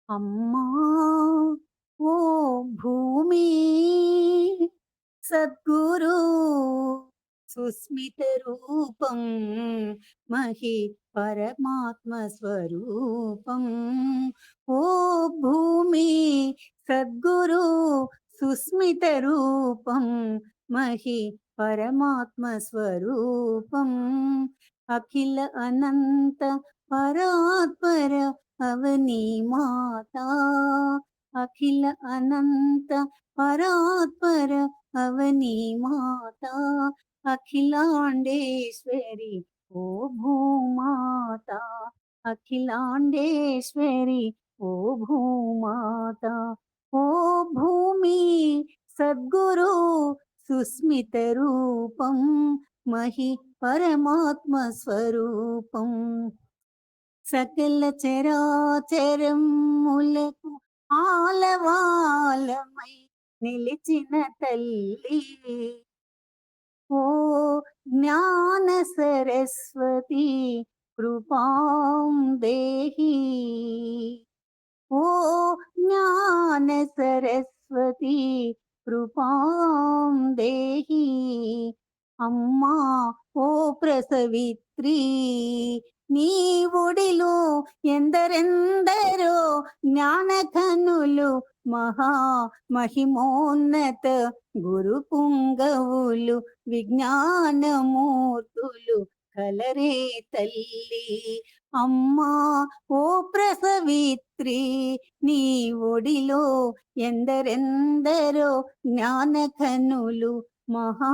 అమ్మా ఓ భూమి సద్గురు సుస్మిత రూపం మహి పరమాత్మ స్వరూపం. ఓ భూమి సద్గురు సుస్మిత రూపం మహి పరమాత్మ స్వరూపం. అఖిల అనంత పరాత్పర అవని మాతా, అఖిల అనంత పరాత్పర అవని మాతా, అఖిలాండేశ్వరి ఓ భూమాత, అఖిలాండేశ్వరి ఓ భూమాత. ఓ భూమి సద్గురు సుస్మిత రూపం మహి పరమాత్మ స్వరూపం. సకల చరాచరములకు ఆలవాలమై నిలిచిన తల్లి ఓ జ్ఞాన సరస్వతి కృపాం దేహి. ఓ జ్ఞాన సరస్వతి కృపాం దేహి. అమ్మా ఓ ప్రసవిత్రి నీ ఒడిలో ఎందరెందరో జ్ఞానకనులు మహా మహిమోన్నత గురు పుంగవులు విజ్ఞానమూర్తులు కలరే తల్లి. అమ్మా ఓ ప్రసవిత్రి నీ ఒడిలో ఎందరెందరో జ్ఞానకనులు మహా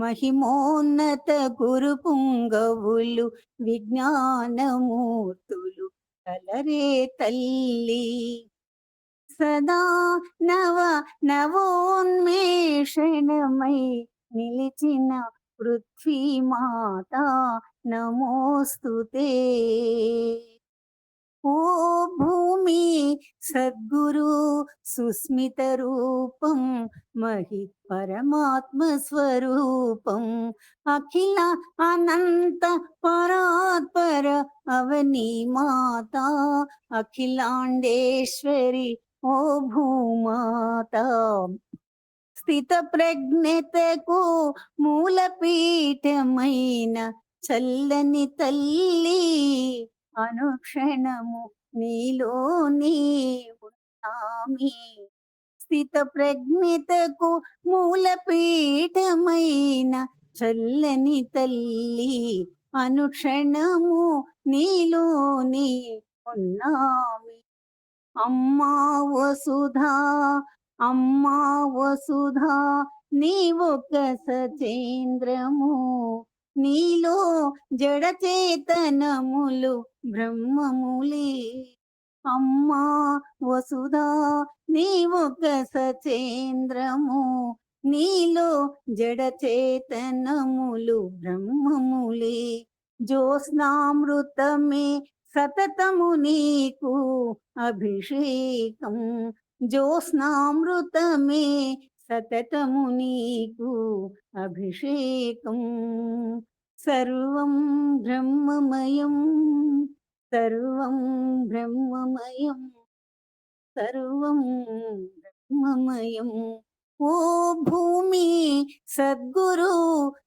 మహిమోన్నత గురు పుంగవులు విజ్ఞానమూర్తులు కలరే తల్లి. సదా నవ నవోన్మేషణమై నిలిచిన పృథ్వీమాత నమోస్తుతే. ఓ భూమి సద్గురు సుస్మిత రూపం మహి పరమాత్మ స్వరూపం. అఖిల అనంత పరాత్పర అవని మాత, అఖిలాండేశ్వరి ఓ భూమాత. స్థిత ప్రజ్ఞతకు మూలపీఠమైన చల్లని తల్లి అనుక్షణము నీలోని ఉన్నామి. స్థిత ప్రజ్ఞతకు మూలపీఠమైన చల్లని తల్లి అనుక్షణము నీలోని ఉన్నామి. అమ్మా వసుధా, అమ్మా వసుధా నీవొక సచేంద్రము, నీలో జడ చేతనములు బ్రహ్మములే. అమ్మా వసుధా నీవొక సచేంద్రము, నీలో జడ చేతనములు బ్రహ్మములే. జ్యోత్స్నామృతమే సతతము నీకు అభిషేకం, జ్యోత్స్నామృతమే సతతము నీకు అభిషేకం. సర్వం బ్రహ్మమయం, సర్వం బ్రహ్మమయం, సర్వం బ్రహ్మమయం. ఓ భూమి సద్గురు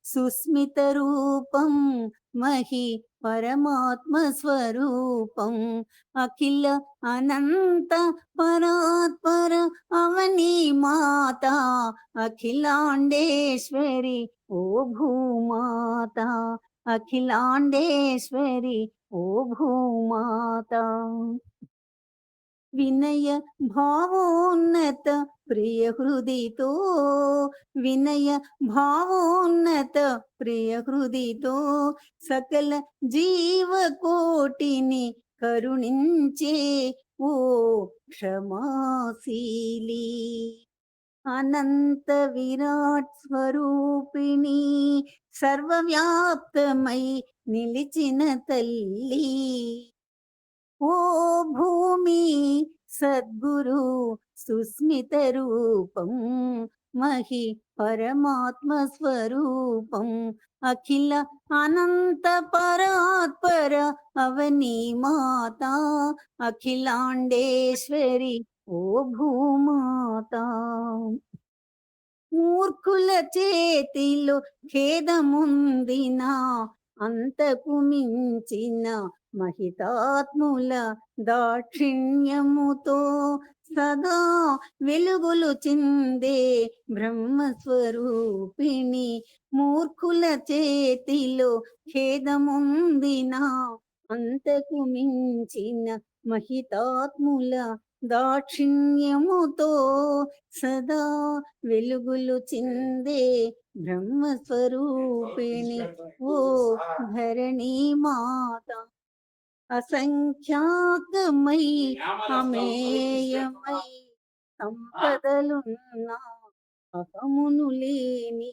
సుస్మిత రూపం మహి పరమాత్మ స్వరూపం. అఖిల అనంత పరాత్పర అవని మాత, అఖిలాండేశ్వరి ఓ భూమాత, అఖిలాండేశ్వరి ఓ భూమాత. వినయ భావోన్నత ప్రియ హృదితో, వినయ భావోన్నత ప్రియ హృదితో సకల జీవకోటిని కరుణించే ఓ క్షమాశీలి. అనంత విరాట్ స్వరూపిణి సర్వవ్యాప్తమై నిలిచిన తల్లి. ఓ భూమి సద్గురు సుస్మిత రూపం మహి పరమాత్మ స్వరూపం అఖిల అనంత పరాత్పర అవని మాత అఖిలాండేశ్వరి ఓ భూమాత మూర్ఖుల చేతిలో ఖేదముందిన అంతకు మించిన మహితాత్ముల దాక్షిణ్యముతో సదా వెలుగులు చిందే బ్రహ్మస్వరూపిణి మూర్ఖుల చేతిలో ఖేదముందిన అంతకు మించిన మహితాత్ముల దాక్షిణ్యముతో సదా వెలుగులు చిందే బ్రహ్మస్వరూపిణి ఓ ధరణి మాత అసంఖ్యాకమై అమేయమై సంపదలున్న అహమును లేని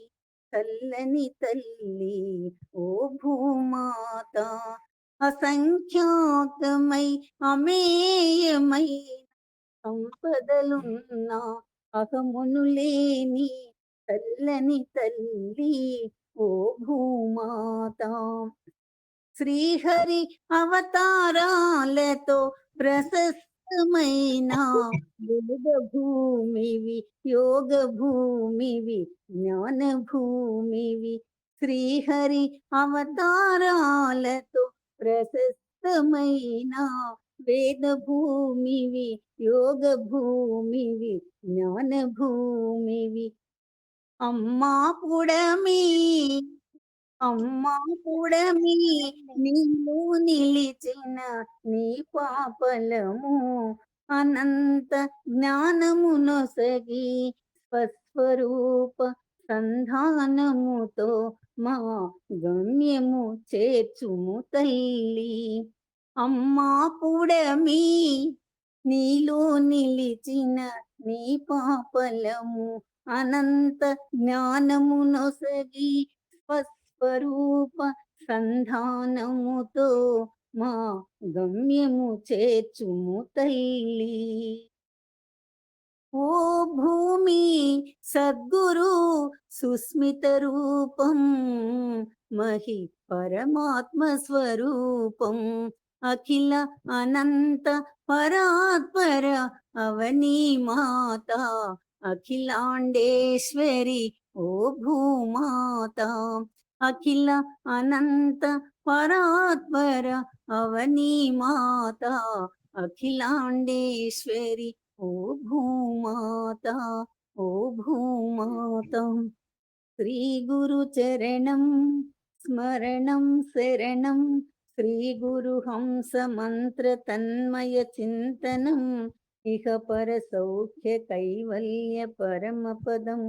చల్లని తల్లి ఓ భూమాత అసంఖ్యాకమై అమేయమై సంపదలున్న అహమును లేని చల్లని తల్లి ఓ భూమాత శ్రీహరి అవతారాలతో ప్రశస్తమైన వేద భూమివి యోగ భూమివి జ్ఞాన భూమివి శ్రీహరి అవతారాలతో ప్రశస్తమైన వేద భూమివి యోగ భూమివి జ్ఞాన భూమివి అమ్మా పుడమి అమ్మా పుడమి నీలో నిలిచిన నీ పాపలము అనంత జ్ఞానమునొసగి స్వస్వరూప సంధానముతో మా గమ్యము చేర్చుము తల్లి అమ్మా పుడమి నీలో నిలిచిన నీ పాపలము అనంత జ్ఞానమునొసగి స్వరూప సంధానముతో మా గమ్యము చేర్చుము తల్లి ఓ భూమి సద్గురు సుస్మిత రూపం మహి పరమాత్మ స్వరూపం అఖిల అనంత పరాత్పర అవని మాత అఖిలాండేశ్వరి ఓ భూమాత అఖిల అనంత పరాత్పర అవని మాత అఖిలాండేశ్వరి ఓ భూమాత ఓ భూమాత శ్రీ గురు చరణం స్మరణం శరణం శ్రీ గురు హంస మంత్ర తన్మయ చింతనం ఇహ పర సౌఖ్య కైవల్య పరమ పదం